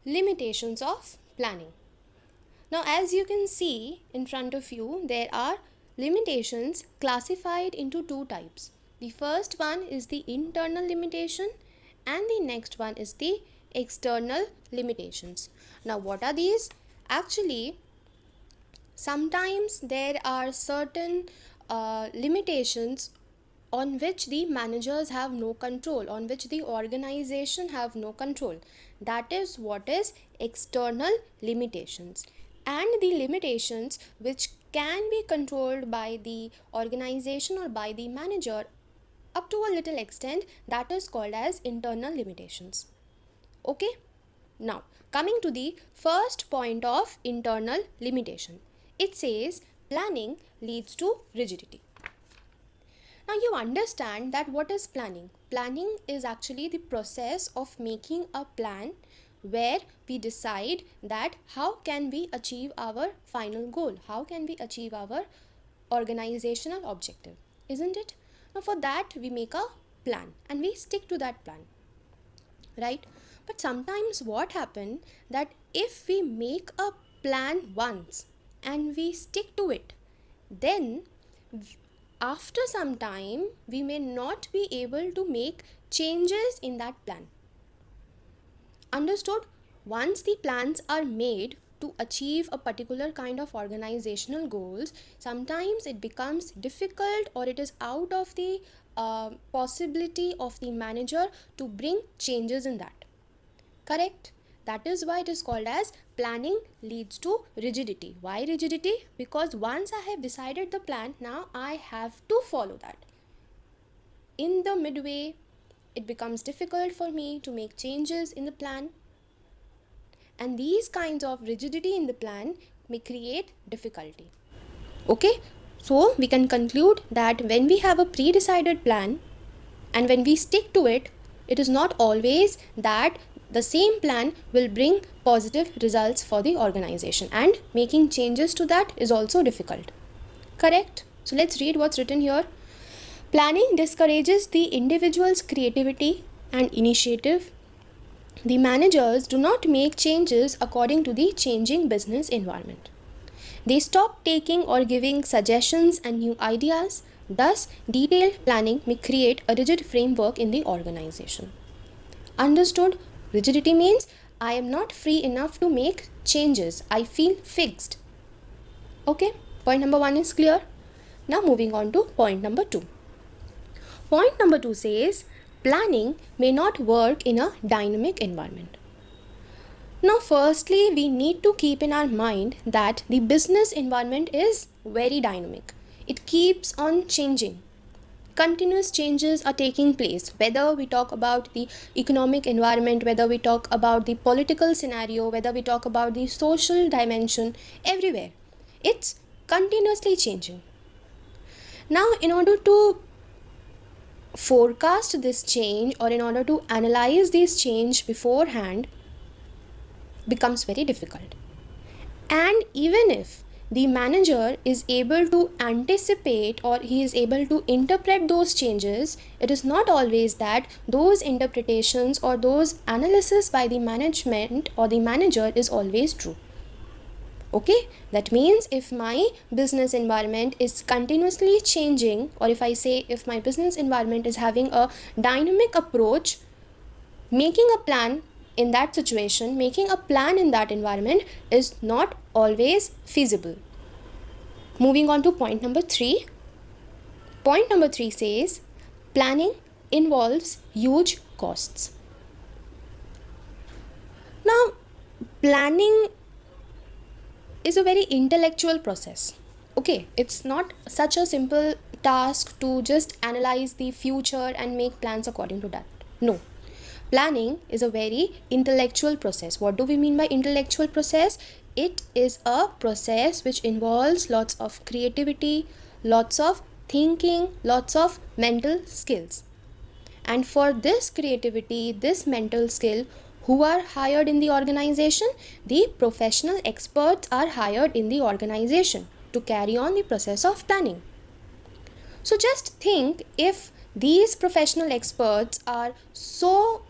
limitations of planning. Now, as you can see in front of you, there are limitations classified into two types. The first one is the internal limitation, and the next one is the external limitations. Now, what are these? Actually, sometimes there are certain limitations on which the managers have no control, on which the organization have no control. That is what is external limitations. And the limitations which can be controlled by the organization or by the manager up to a little extent, that is called as internal limitations. Okay, now coming to the first point of internal limitation, it says planning leads to rigidity. Now you understand that what is planning? Planning is actually the process of making a plan where we decide that how can we achieve our final goal, how can we achieve our organizational objective, isn't it? Now for that we make a plan and we stick to that plan, right? But sometimes what happens that if we make a plan once and we stick to it, then after some time we may not be able to make changes in that plan. Understood? Once the plans are made to achieve a particular kind of organizational goals, sometimes it becomes difficult or it is out of the possibility of the manager to bring changes in that. Correct? That is why it is called as planning leads to rigidity. Why rigidity? Because once I have decided the plan, now I have to follow that. In the midway, it becomes difficult for me to make changes in the plan. And these kinds of rigidity in the plan may create difficulty. Okay? So we can conclude that when we have a pre-decided plan and when we stick to it, it is not always that the same plan will bring positive results for the organization, and making changes to that is also difficult. Correct? So let's read what's written here. Planning discourages the individual's creativity and initiative. The managers do not make changes according to the changing business environment. They stop taking or giving suggestions and new ideas. Thus, detailed planning may create a rigid framework in the organization. Understood? Rigidity means I am not free enough to make changes. I feel fixed. Okay, point number 1 is clear. Now moving on to point number 2. Point number 2 says planning may not work in a dynamic environment. Now firstly, we need to keep in our mind that the business environment is very dynamic. It keeps on changing. Continuous changes are taking place, whether we talk about the economic environment, whether we talk about the political scenario, whether we talk about the social dimension, everywhere. It's continuously changing. Now, in order to forecast this change or in order to analyze this change beforehand becomes very difficult. And even if the manager is able to anticipate or he is able to interpret those changes, it is not always that those interpretations or those analysis by the management or the manager is always true. Okay, that means if my business environment is continuously changing, or if I say if my business environment is having a dynamic approach, making a plan in that situation, making a plan in that environment is not always feasible. Moving on to point number 3. Point number 3 says planning involves huge costs. Now, planning is a very intellectual process. Okay, it's not such a simple task to just analyze the future and make plans according to that. No. Planning is a very intellectual process. What do we mean by intellectual process? It is a process which involves lots of creativity, lots of thinking, lots of mental skills. And for this creativity, this mental skill, who are hired in the organization? The professional experts are hired in the organization to carry on the process of planning. So just think, if these professional experts are so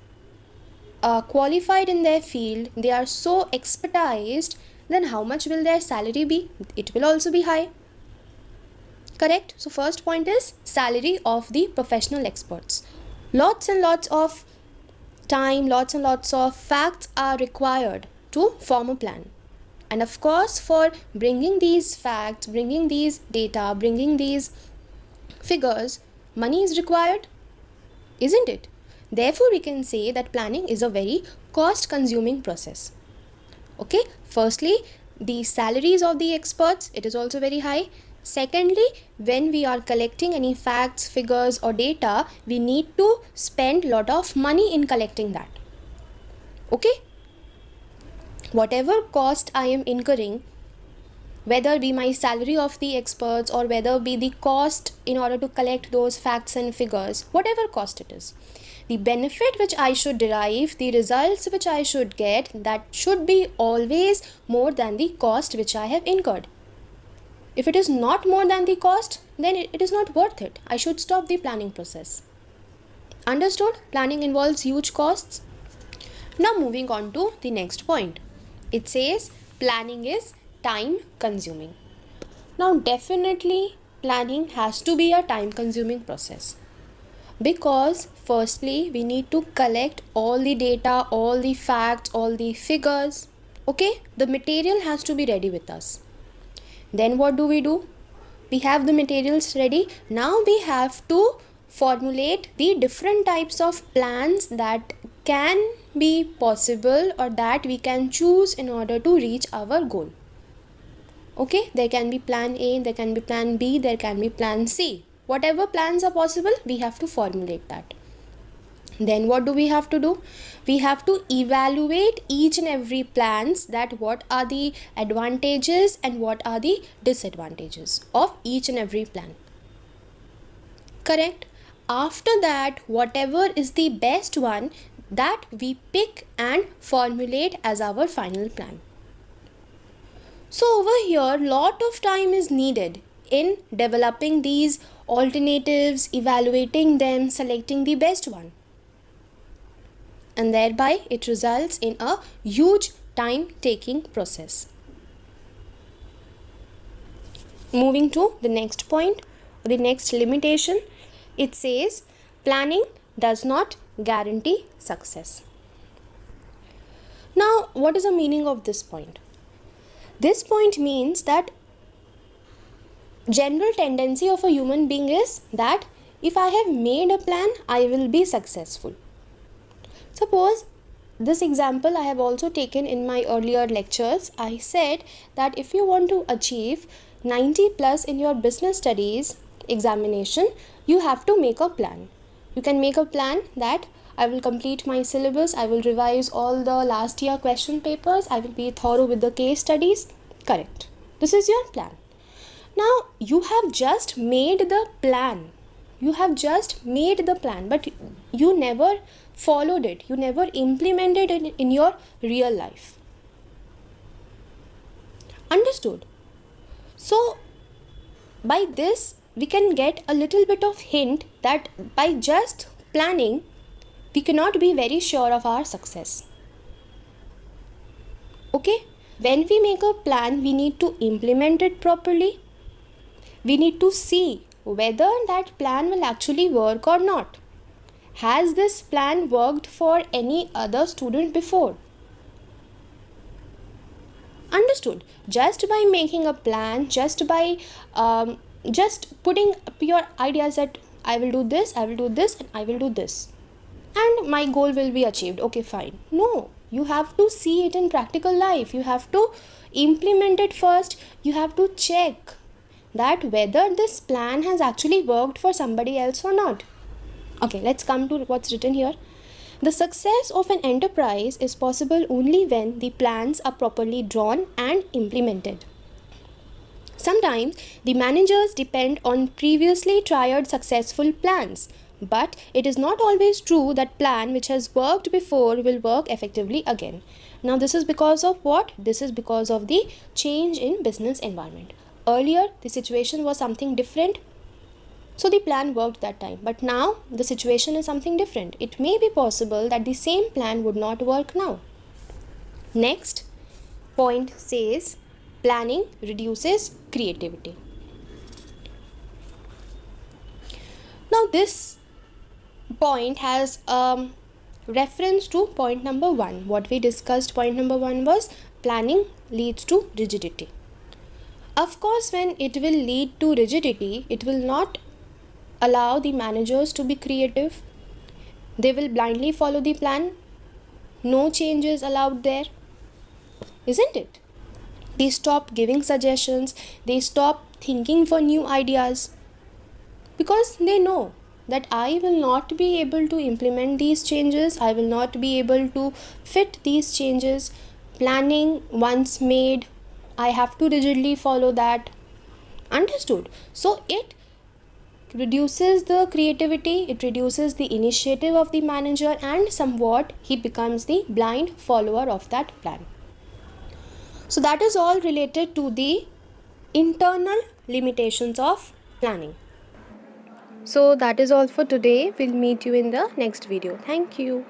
qualified in their field, they are so expertised, then how much will their salary be? It will also be high. Correct? So first point is salary of the professional experts. Lots and lots of time, lots and lots of facts are required to form a plan. And of course, for bringing these facts, bringing these data, bringing these figures, money is required, isn't it? Therefore, we can say that planning is a very cost-consuming process. Okay, firstly, the salaries of the experts, it is also very high. Secondly, when we are collecting any facts, figures or data, we need to spend lot of money in collecting that. Okay, whatever cost I am incurring, whether be my salary of the experts or whether be the cost in order to collect those facts and figures, whatever cost it is, the benefit which I should derive, the results which I should get, that should be always more than the cost which I have incurred. If it is not more than the cost, then it is not worth it. I should stop the planning process. Understood? Planning involves huge costs. Now moving on to the next point. It says planning is time consuming. Now definitely planning has to be a time consuming process, because firstly we need to collect all the data, all the facts, all the figures. Okay, the material has to be ready with us. Then what do? We have the materials ready. Now we have to formulate the different types of plans that can be possible or that we can choose in order to reach our goal. Okay, there can be plan A, there can be plan B, there can be plan C. Whatever plans are possible, we have to formulate that. Then what do? We have to evaluate each and every plans, that what are the advantages and what are the disadvantages of each and every plan. Correct? After that, whatever is the best one, that we pick and formulate as our final plan. So over here, lot of time is needed in developing these alternatives, evaluating them, selecting the best one. And thereby it results in a huge time-taking process. Moving to the next point, the next limitation, it says planning does not guarantee success. Now, what is the meaning of this point? This point means that general tendency of a human being is that if I have made a plan, I will be successful. Suppose this example I have also taken in my earlier lectures. I said that if you want to achieve 90 plus in your business studies examination, you have to make a plan. You can make a plan that I will complete my syllabus, I will revise all the last year question papers, I will be thorough with the case studies. Correct. This is your plan. Now you have just made the plan. But you never followed it. You never implemented it in your real life. Understood? So by this we can get a little bit of hint that by just planning we cannot be very sure of our success. Okay? When we make a plan, we need to implement it properly. We need to see whether that plan will actually work or not. Has this plan worked for any other student before? Understood? Just by making a plan, just by just putting up your ideas that I will do this, and I will do this, and my goal will be achieved. Okay, fine. No, you have to see it in practical life. You have to implement it first. You have to check that whether this plan has actually worked for somebody else or not. Okay, let's come to what's written here. The success of an enterprise is possible only when the plans are properly drawn and implemented. Sometimes the managers depend on previously tried successful plans, but it is not always true that plan which has worked before will work effectively again. Now this is because of what? This is because of the change in business environment. Earlier the situation was something different. So the plan worked that time. But now the situation is something different. It may be possible that the same plan would not work now. Next point says planning reduces creativity. Now this point has reference to point number 1. What we discussed, point number 1 was planning leads to rigidity. Of course, when it will lead to rigidity, it will not allow the managers to be creative. They will blindly follow the plan. No changes allowed there, isn't it? They stop giving suggestions, they stop thinking for new ideas, because they know that I will not be able to implement these changes, I will not be able to fit these changes. Planning once made, I have to rigidly follow that. Understood? So it reduces the creativity, it reduces the initiative of the manager, and somewhat he becomes the blind follower of that plan. So that is all related to the internal limitations of planning. So that is all for today. We'll meet you in the next video. Thank you.